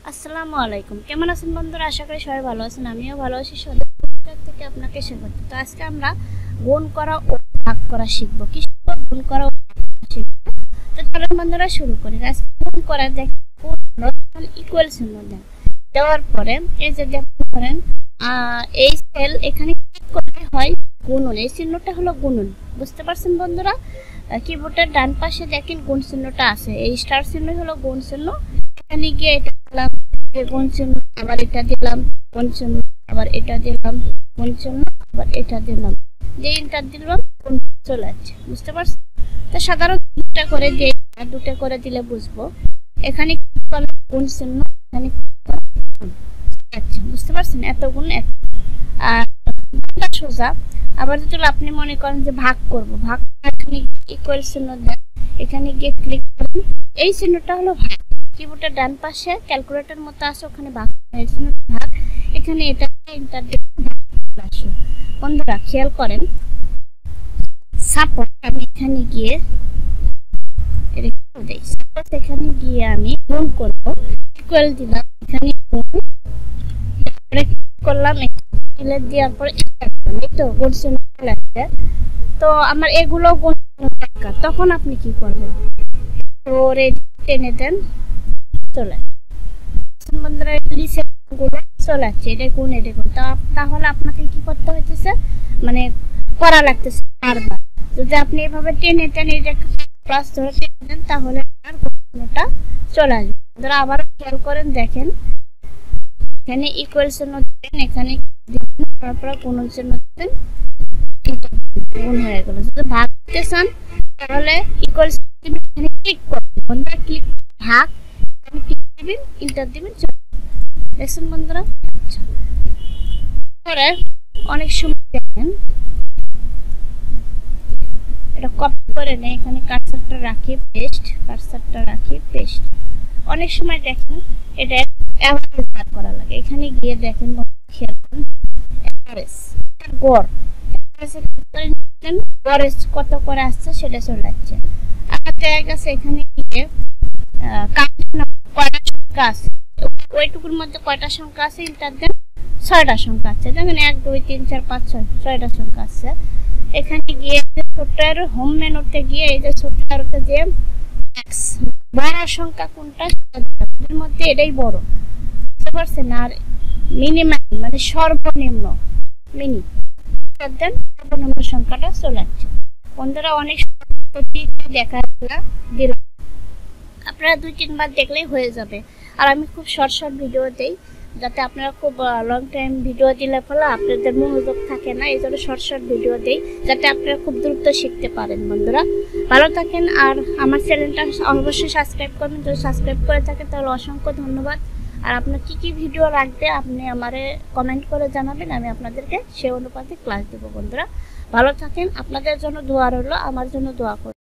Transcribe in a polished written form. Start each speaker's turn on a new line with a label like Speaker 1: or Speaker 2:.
Speaker 1: আসসালামু আলাইকুম। কেমন আছেন বন্ধুরা? আশা করি সবাই ভালো আছেন। আমিও ভালো আছি। সদর থেকে আপনাকে স্বাগত। তো আজকে আমরা গুণ করা ও ভাগ করা শিখব। কি শিখব? গুণ করা ও ভাগ করা শিখব। তো চলুন বন্ধুরা শুরু করি। আজকে গুণ করা দেখুন ইকুয়াল চিহ্ন দেন। দেওয়ার পরে এই যে দেখতে পারেন এই সেল এখানে ক্লিক করলে হয় গুণন। এই চিহ্নটা হলো গুণন। বুঝতে পারছেন বন্ধুরা? কিবোর্ডের ডান পাশে দেখেন গুণ চিহ্নটা আছে। এই স্টার চিহ্ন হলো গুণ চিহ্ন। এখানে গিয়ে এটা দিলাম গুণ চিহ্ন, আবার এটা দিলাম গুণ চিহ্ন, আবার এটা দিলাম গুণ চিহ্ন, আবার এটা দিলাম, যে ইন্টার দিলাম গুণ চলে যাচ্ছে। বুঝতে পারছেন? তো সাধারণ দুটা করে দিলে বুঝবো। এখানে গুণ চিহ্ন, এখানে আচ্ছা বুঝতে পারছেন? এত গুণ এত। আর সোজা আবার যদি আপনি মনে করেন যে ভাগ করব, ভাগ এখানে ইকুয়াল চিহ্ন দেন, এখানে গিয়ে ক্লিক করেন। এই চিহ্নটা হলো ভাগ। কিবোর্ডের ডান পাশে ক্যালকুলেটর মতো আছে, ওখানে ভাগ ভাগ, এখানে এটা এন্টার দিয়ে ভাগ আসে। বন্ধুরা খেয়াল করেন, সাপোজ আমি এখানে গিয়ে সাপোজ এখানে গিয়ে আমি গুণ করব, ইকুয়াল দিলাম, এখানে গুণ করলাম, দেওয়ার পরে তো গুণ চিহ্ন লাগছে। তো আমার এগুলো গুণ দরকার, তখন আপনি কি করবেন? তো টেনে দেন, চলে বন্ধুরা গুলো চলে যাচ্ছে। এটা গুণ, এটা গুণ। তাহলে আপনাকে কি করতে হইতেছে, মানে করা লাগতেছে বারবার। যদি আপনি এভাবে টেনে টেনে এটা প্লাস ধরে টেনে দেন, তাহলে আর গুণটা চলে আসবে। ধরো আবার খেয়াল করেন, দেখেন এখানে ইকুয়াল চিহ্ন দেন, এখানে তারপরে গুণ চিহ্ন দেন, গুণ হয়ে গেল। যদি ভাগ দিতে চান তাহলে ইকুয়াল চিহ্ন এখানে ক্লিক করবেন, বন্ধুরা ক্লিক ভাগ ক্লিক দিবেন, ইন্টার দিবেন। দেখছেন বন্ধুরা? পরে অনেক সময় দেখেন এটা কপি করে নেই, এখানে কার্সারটা রাখি পেস্ট। অনেক সময় দেখেন এটা এভারেজ বার করা লাগে। এখানে গিয়ে দেখেন খেয়াল করুন, এভারেজ গড়, গড়ে কত করে আসছে সেটা চলে যাচ্ছে। আমার দেখা গেছে এখানে গিয়ে কয়টা সংখ্যা আছে, ওইটুকুর মধ্যে কয়টা সংখ্যা আছে, ইন্টার দেন, 6টা সংখ্যা আছে। দেখেন 1 2 3 4 5 6, 6টা সংখ্যা আছে। এখানে গিয়ে ছোট্ট আর হোম মেনুতে গিয়ে এই যে ছোট্ট আরতে যে এক্স, বড় সংখ্যা কোনটা এর মধ্যে এটাই বড়। বুঝতে পারছেন? আর মিনিমাম মানে সর্বনিম্ন মিনি দেন, সর্বনিম্ন সংখ্যাটা চলে আসছে। বন্ধুরা অনেক দেখা দিল, আপনারা 2-3 বার দেখলেই হয়ে যাবে। আর আমি খুব শর্ট ভিডিও দেই, যাতে আপনারা খুব লং টাইম ভিডিও দিলে ফলে আপনাদের মনোযোগ থাকে না, এই জন্য শর্ট ভিডিও দেই, যাতে আপনারা খুব দ্রুত শিখতে পারেন। বন্ধুরা ভালো থাকেন, আর আমার চ্যানেলটা অবশ্যই সাবস্ক্রাইব করবেন। যদি সাবস্ক্রাইব করে থাকেন তাহলে অসংখ্য ধন্যবাদ। আর আপনার কি ভিডিও লাগবে আপনি আমারে কমেন্ট করে জানাবেন, আমি আপনাদেরকে সেই অনুপাতে ক্লাস দেবো। বন্ধুরা ভালো থাকেন, আপনাদের জন্য দোয়া রইল, আমার জন্য দোয়া করুন।